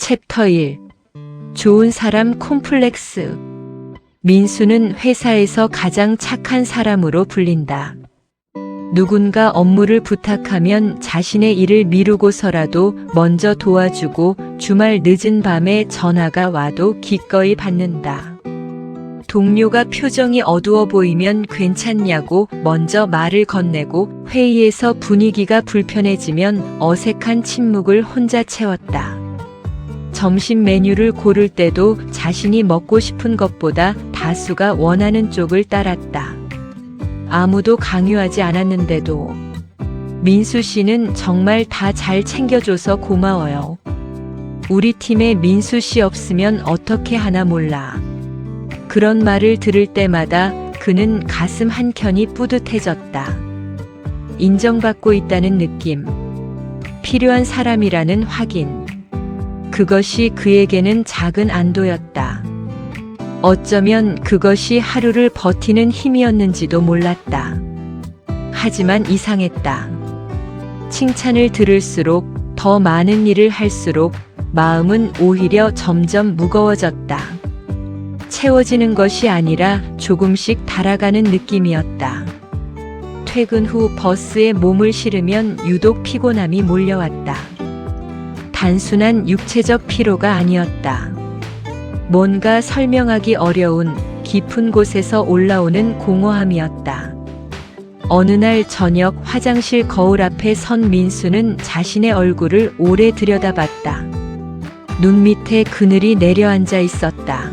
챕터 1. 좋은 사람 콤플렉스. 민수는 회사에서 가장 착한 사람으로 불린다. 누군가 업무를 부탁하면 자신의 일을 미루고서라도 먼저 도와주고 주말 늦은 밤에 전화가 와도 기꺼이 받는다. 동료가 표정이 어두워 보이면 괜찮냐고 먼저 말을 건네고 회의에서 분위기가 불편해지면 어색한 침묵을 혼자 채웠다. 점심 메뉴를 고를 때도 자신이 먹고 싶은 것보다 다수가 원하는 쪽을 따랐다. 아무도 강요하지 않았는데도. 민수 씨는 정말 다 잘 챙겨줘서 고마워요. 우리 팀에 민수 씨 없으면 어떻게 하나 몰라. 그런 말을 들을 때마다 그는 가슴 한켠이 뿌듯해졌다. 인정받고 있다는 느낌. 필요한 사람이라는 확인. 그것이 그에게는 작은 안도였다. 어쩌면 그것이 하루를 버티는 힘이었는지도 몰랐다. 하지만 이상했다. 칭찬을 들을수록 더 많은 일을 할수록 마음은 오히려 점점 무거워졌다. 채워지는 것이 아니라 조금씩 달아가는 느낌이었다. 퇴근 후 버스에 몸을 실으면 유독 피곤함이 몰려왔다. 단순한 육체적 피로가 아니었다. 뭔가 설명하기 어려운 깊은 곳에서 올라오는 공허함이었다. 어느 날 저녁 화장실 거울 앞에 선 민수는 자신의 얼굴을 오래 들여다봤다. 눈 밑에 그늘이 내려앉아 있었다.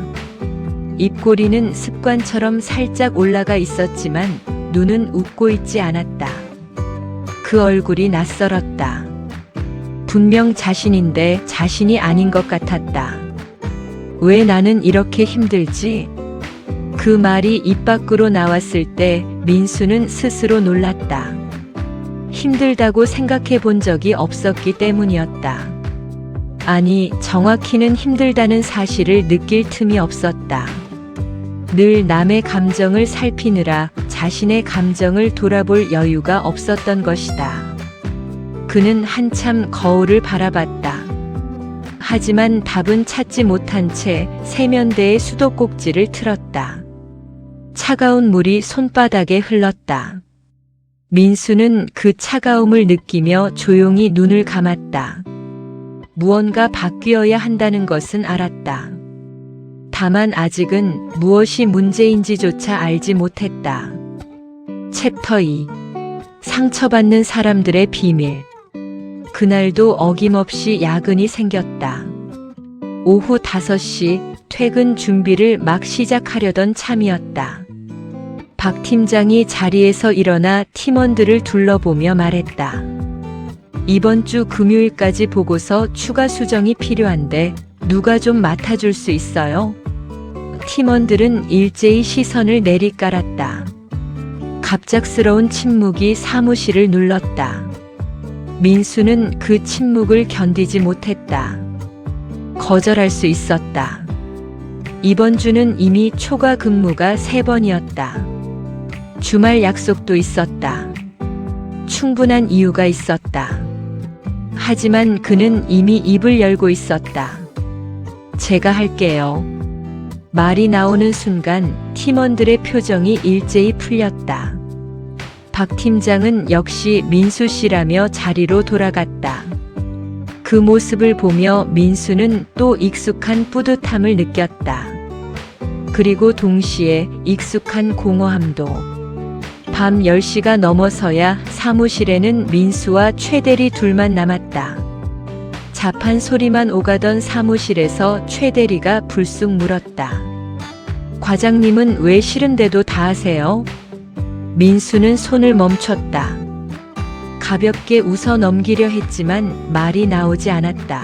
입꼬리는 습관처럼 살짝 올라가 있었지만 눈은 웃고 있지 않았다. 그 얼굴이 낯설었다. 분명 자신인데 자신이 아닌 것 같았다. 왜 나는 이렇게 힘들지? 그 말이 입 밖으로 나왔을 때 민수는 스스로 놀랐다. 힘들다고 생각해 본 적이 없었기 때문이었다. 아니, 정확히는 힘들다는 사실을 느낄 틈이 없었다. 늘 남의 감정을 살피느라 자신의 감정을 돌아볼 여유가 없었던 것이다. 그는 한참 거울을 바라봤다. 하지만 답은 찾지 못한 채 세면대의 수도꼭지를 틀었다. 차가운 물이 손바닥에 흘렀다. 민수는 그 차가움을 느끼며 조용히 눈을 감았다. 무언가 바뀌어야 한다는 것은 알았다. 다만 아직은 무엇이 문제인지조차 알지 못했다. 챕터 2. 상처받는 사람들의 비밀. 그날도 어김없이 야근이 생겼다. 오후 5시 퇴근 준비를 막 시작하려던 참이었다. 박 팀장이 자리에서 일어나 팀원들을 둘러보며 말했다. 이번 주 금요일까지 보고서 추가 수정이 필요한데 누가 좀 맡아줄 수 있어요? 팀원들은 일제히 시선을 내리깔았다. 갑작스러운 침묵이 사무실을 눌렀다. 민수는 그 침묵을 견디지 못했다. 거절할 수 있었다. 이번 주는 이미 초과 근무가 3번이었다. 주말 약속도 있었다. 충분한 이유가 있었다. 하지만 그는 이미 입을 열고 있었다. 제가 할게요. 말이 나오는 순간 팀원들의 표정이 일제히 풀렸다. 박 팀장은 역시 민수 씨라며 자리로 돌아갔다. 그 모습을 보며 민수는 또 익숙한 뿌듯함을 느꼈다. 그리고 동시에 익숙한 공허함도. 밤 10시가 넘어서야 사무실에는 민수와 최대리 둘만 남았다. 잡한 소리만 오가던 사무실에서 최대리가 불쑥 물었다. 과장님은 왜 싫은데도 다 하세요? 민수는 손을 멈췄다. 가볍게 웃어 넘기려 했지만 말이 나오지 않았다.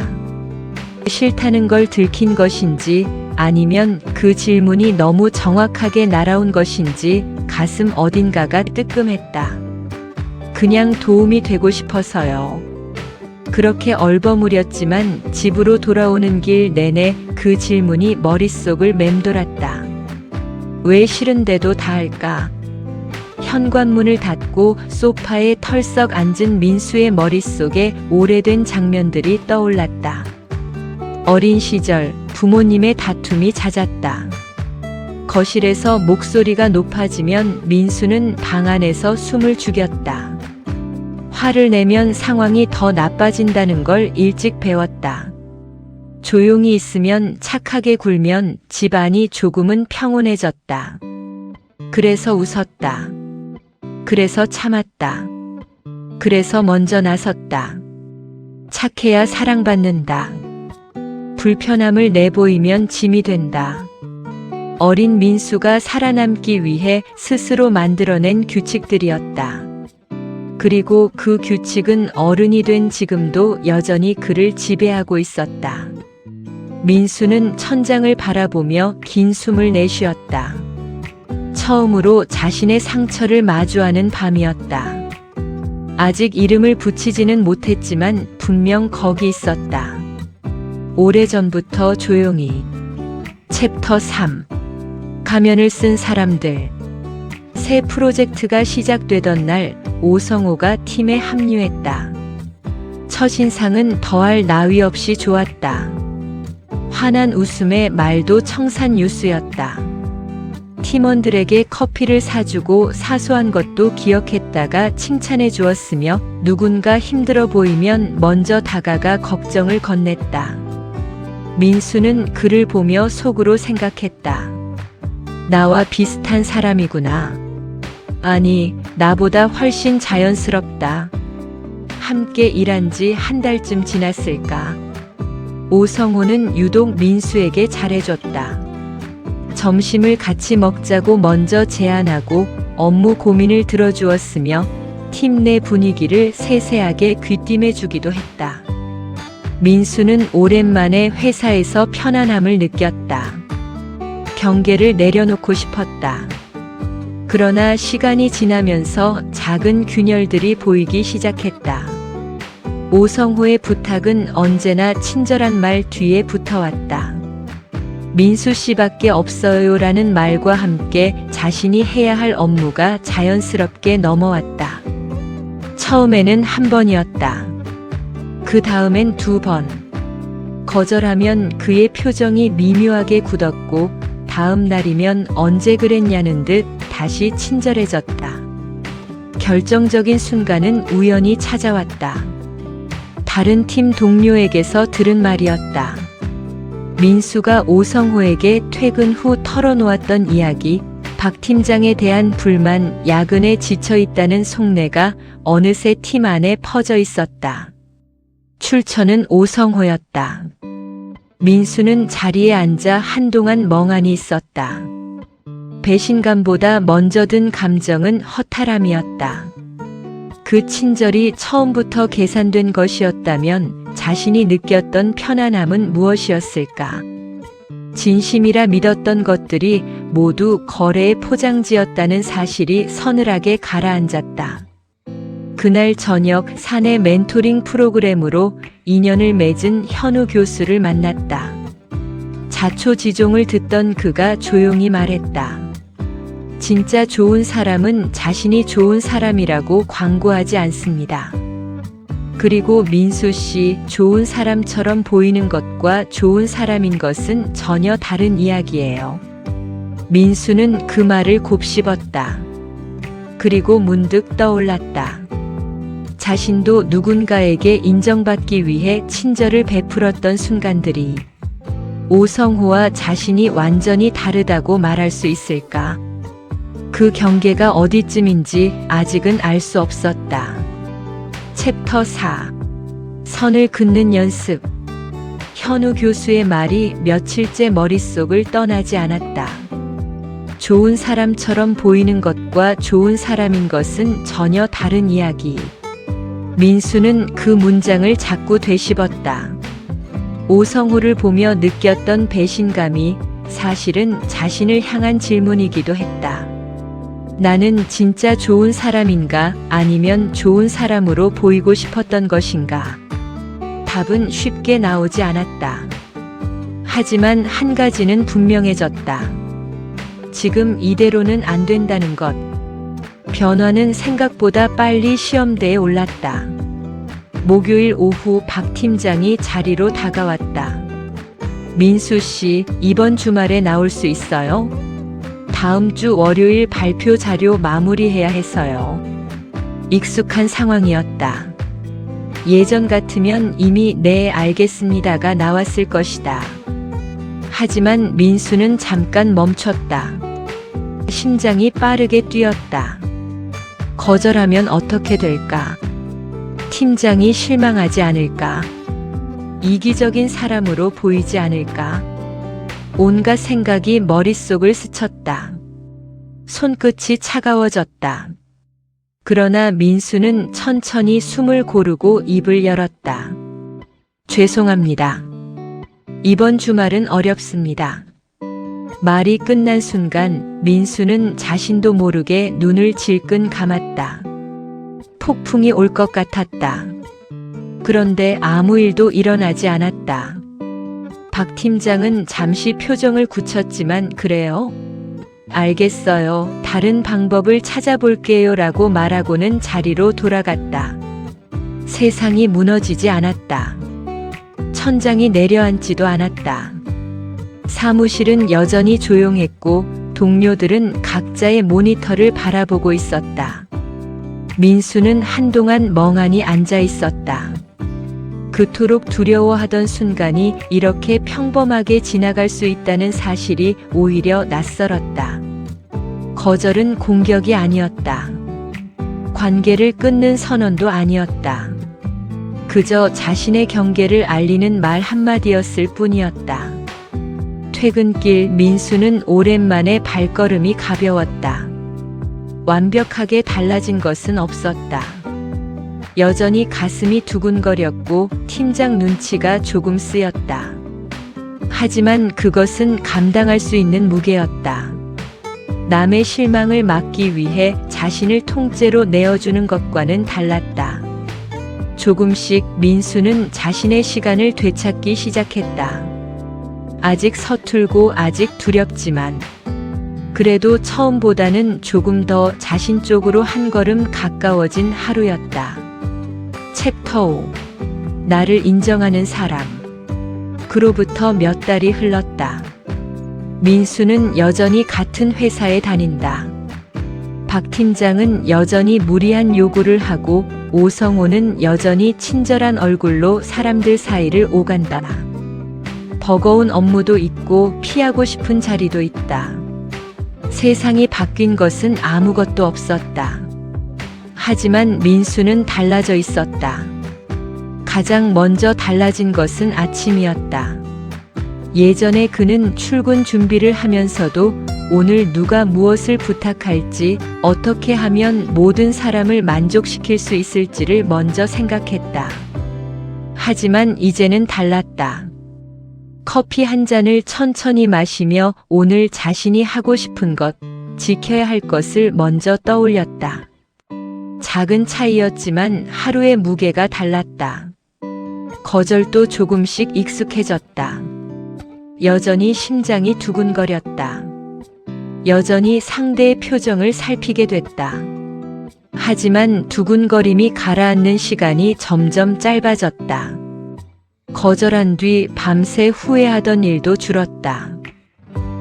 싫다는 걸 들킨 것인지 아니면 그 질문이 너무 정확하게 날아온 것인지 가슴 어딘가가 뜨끔했다. 그냥 도움이 되고 싶어서요. 그렇게 얼버무렸지만 집으로 돌아오는 길 내내 그 질문이 머릿속을 맴돌았다. 왜 싫은데도 다 할까? 현관문을 닫고 소파에 털썩 앉은 민수의 머릿속에 오래된 장면들이 떠올랐다. 어린 시절 부모님의 다툼이 잦았다. 거실에서 목소리가 높아지면 민수는 방 안에서 숨을 죽였다. 화를 내면 상황이 더 나빠진다는 걸 일찍 배웠다. 조용히 있으면 착하게 굴면 집안이 조금은 평온해졌다. 그래서 웃었다. 그래서 참았다. 그래서 먼저 나섰다. 착해야 사랑받는다. 불편함을 내보이면 짐이 된다. 어린 민수가 살아남기 위해 스스로 만들어낸 규칙들이었다. 그리고 그 규칙은 어른이 된 지금도 여전히 그를 지배하고 있었다. 민수는 천장을 바라보며 긴 숨을 내쉬었다. 처음으로 자신의 상처를 마주하는 밤이었다. 아직 이름을 붙이지는 못했지만 분명 거기 있었다. 오래전부터 조용히. 챕터 3. 가면을 쓴 사람들. 새 프로젝트가 시작되던 날 오성호가 팀에 합류했다. 첫인상은 더할 나위 없이 좋았다. 환한 웃음에 말도 청산유수였다. 팀원들에게 커피를 사주고 사소한 것도 기억했다가 칭찬해 주었으며 누군가 힘들어 보이면 먼저 다가가 걱정을 건넸다. 민수는 그를 보며 속으로 생각했다. 나와 비슷한 사람이구나. 아니, 나보다 훨씬 자연스럽다. 함께 일한 지 한 달쯤 지났을까. 오성호는 유독 민수에게 잘해줬다. 점심을 같이 먹자고 먼저 제안하고 업무 고민을 들어주었으며 팀 내 분위기를 세세하게 귀띔해주기도 했다. 민수는 오랜만에 회사에서 편안함을 느꼈다. 경계를 내려놓고 싶었다. 그러나 시간이 지나면서 작은 균열들이 보이기 시작했다. 오성호의 부탁은 언제나 친절한 말 뒤에 붙어왔다. 민수 씨밖에 없어요라는 말과 함께 자신이 해야 할 업무가 자연스럽게 넘어왔다. 처음에는 한 번이었다. 그 다음엔 2번. 거절하면 그의 표정이 미묘하게 굳었고 다음 날이면 언제 그랬냐는 듯 다시 친절해졌다. 결정적인 순간은 우연히 찾아왔다. 다른 팀 동료에게서 들은 말이었다. 민수가 오성호에게 퇴근 후 털어놓았던 이야기, 박 팀장에 대한 불만, 야근에 지쳐 있다는 속내가 어느새 팀 안에 퍼져 있었다. 출처는 오성호였다. 민수는 자리에 앉아 한동안 멍하니 있었다. 배신감보다 먼저 든 감정은 허탈함이었다. 그 친절이 처음부터 계산된 것이었다면 자신이 느꼈던 편안함은 무엇이었을까? 진심이라 믿었던 것들이 모두 거래의 포장지였다는 사실이 서늘하게 가라앉았다. 그날 저녁 사내 멘토링 프로그램으로 인연을 맺은 현우 교수를 만났다. 자초지종을 듣던 그가 조용히 말했다. 진짜 좋은 사람은 자신이 좋은 사람이라고 광고하지 않습니다. 그리고 민수 씨, 좋은 사람처럼 보이는 것과 좋은 사람인 것은 전혀 다른 이야기예요. 민수는 그 말을 곱씹었다. 그리고 문득 떠올랐다. 자신도 누군가에게 인정받기 위해 친절을 베풀었던 순간들이 오성호와 자신이 완전히 다르다고 말할 수 있을까? 그 경계가 어디쯤인지 아직은 알 수 없었다. 챕터 4. 선을 긋는 연습. 현우 교수의 말이 며칠째 머릿속을 떠나지 않았다. 좋은 사람처럼 보이는 것과 좋은 사람인 것은 전혀 다른 이야기. 민수는 그 문장을 자꾸 되씹었다. 오성호를 보며 느꼈던 배신감이 사실은 자신을 향한 질문이기도 했다. 나는 진짜 좋은 사람인가 아니면 좋은 사람으로 보이고 싶었던 것인가? 답은 쉽게 나오지 않았다. 하지만 한 가지는 분명해졌다. 지금 이대로는 안 된다는 것. 변화는 생각보다 빨리 시험대에 올랐다. 목요일 오후 박 팀장이 자리로 다가왔다. 민수 씨, 이번 주말에 나올 수 있어요? 다음 주 월요일 발표 자료 마무리해야 해서요. 익숙한 상황이었다. 예전 같으면 이미 네, 알겠습니다가 나왔을 것이다. 하지만 민수는 잠깐 멈췄다. 심장이 빠르게 뛰었다. 거절하면 어떻게 될까? 팀장이 실망하지 않을까? 이기적인 사람으로 보이지 않을까? 온갖 생각이 머릿속을 스쳤다. 손끝이 차가워졌다. 그러나 민수는 천천히 숨을 고르고 입을 열었다. 죄송합니다. 이번 주말은 어렵습니다. 말이 끝난 순간 민수는 자신도 모르게 눈을 질끈 감았다. 폭풍이 올 것 같았다. 그런데 아무 일도 일어나지 않았다. 박 팀장은 잠시 표정을 굳혔지만 그래요? 알겠어요. 다른 방법을 찾아볼게요 라고 말하고는 자리로 돌아갔다. 세상이 무너지지 않았다. 천장이 내려앉지도 않았다. 사무실은 여전히 조용했고 동료들은 각자의 모니터를 바라보고 있었다. 민수는 한동안 멍하니 앉아 있었다. 그토록 두려워하던 순간이 이렇게 평범하게 지나갈 수 있다는 사실이 오히려 낯설었다. 거절은 공격이 아니었다. 관계를 끊는 선언도 아니었다. 그저 자신의 경계를 알리는 말 한마디였을 뿐이었다. 퇴근길 민수는 오랜만에 발걸음이 가벼웠다. 완벽하게 달라진 것은 없었다. 여전히 가슴이 두근거렸고 팀장 눈치가 조금 쓰였다. 하지만 그것은 감당할 수 있는 무게였다. 남의 실망을 막기 위해 자신을 통째로 내어주는 것과는 달랐다. 조금씩 민수는 자신의 시간을 되찾기 시작했다. 아직 서툴고 아직 두렵지만 그래도 처음보다는 조금 더 자신 쪽으로 한 걸음 가까워진 하루였다. 챕터 5. 나를 인정하는 사람. 그로부터 몇 달이 흘렀다. 민수는 여전히 같은 회사에 다닌다. 박 팀장은 여전히 무리한 요구를 하고 오성호는 여전히 친절한 얼굴로 사람들 사이를 오간다. 버거운 업무도 있고 피하고 싶은 자리도 있다. 세상이 바뀐 것은 아무것도 없었다. 하지만 민수는 달라져 있었다. 가장 먼저 달라진 것은 아침이었다. 예전에 그는 출근 준비를 하면서도 오늘 누가 무엇을 부탁할지, 어떻게 하면 모든 사람을 만족시킬 수 있을지를 먼저 생각했다. 하지만 이제는 달랐다. 커피 한 잔을 천천히 마시며 오늘 자신이 하고 싶은 것, 지켜야 할 것을 먼저 떠올렸다. 작은 차이였지만 하루의 무게가 달랐다. 거절도 조금씩 익숙해졌다. 여전히 심장이 두근거렸다. 여전히 상대의 표정을 살피게 됐다. 하지만 두근거림이 가라앉는 시간이 점점 짧아졌다. 거절한 뒤 밤새 후회하던 일도 줄었다.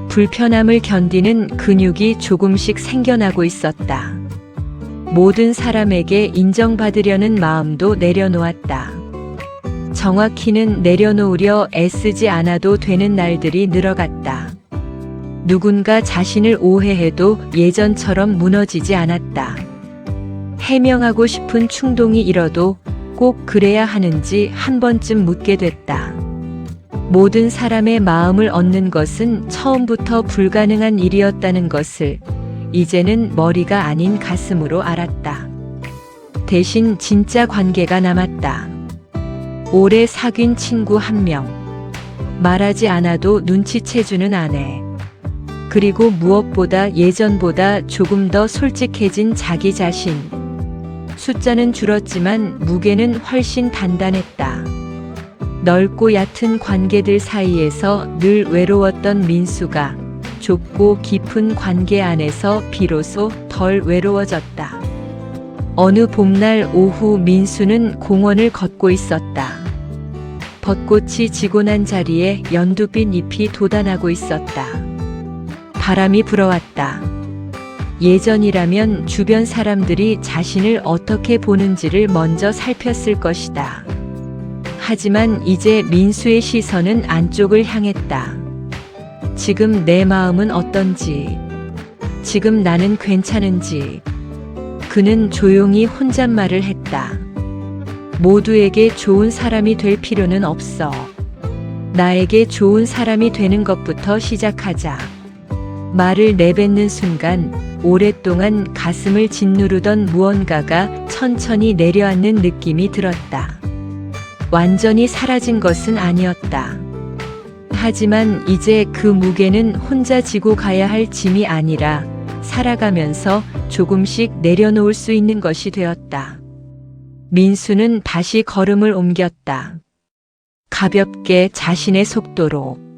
불편함을 견디는 근육이 조금씩 생겨나고 있었다. 모든 사람에게 인정받으려는 마음도 내려놓았다. 정확히는 내려놓으려 애쓰지 않아도 되는 날들이 늘어갔다. 누군가 자신을 오해해도 예전처럼 무너지지 않았다. 해명하고 싶은 충동이 일어도 꼭 그래야 하는지 한 번쯤 묻게 됐다. 모든 사람의 마음을 얻는 것은 처음부터 불가능한 일이었다는 것을 이제는 머리가 아닌 가슴으로 알았다. 대신 진짜 관계가 남았다. 오래 사귄 친구 한 명. 말하지 않아도 눈치채주는 아내. 그리고 무엇보다 예전보다 조금 더 솔직해진 자기 자신. 숫자는 줄었지만 무게는 훨씬 단단했다. 넓고 얕은 관계들 사이에서 늘 외로웠던 민수가 좁고 깊은 관계 안에서 비로소 덜 외로워졌다. 어느 봄날 오후 민수는 공원을 걷고 있었다. 벚꽃이 지고 난 자리에 연두빛 잎이 돋아나고 있었다. 바람이 불어왔다. 예전이라면 주변 사람들이 자신을 어떻게 보는지를 먼저 살폈을 것이다. 하지만 이제 민수의 시선은 안쪽을 향했다. 지금 내 마음은 어떤지, 지금 나는 괜찮은지. 그는 조용히 혼잣말을 했다. 모두에게 좋은 사람이 될 필요는 없어. 나에게 좋은 사람이 되는 것부터 시작하자. 말을 내뱉는 순간 오랫동안 가슴을 짓누르던 무언가가 천천히 내려앉는 느낌이 들었다. 완전히 사라진 것은 아니었다. 하지만 이제 그 무게는 혼자 지고 가야 할 짐이 아니라 살아가면서 조금씩 내려놓을 수 있는 것이 되었다. 민수는 다시 걸음을 옮겼다. 가볍게 자신의 속도로.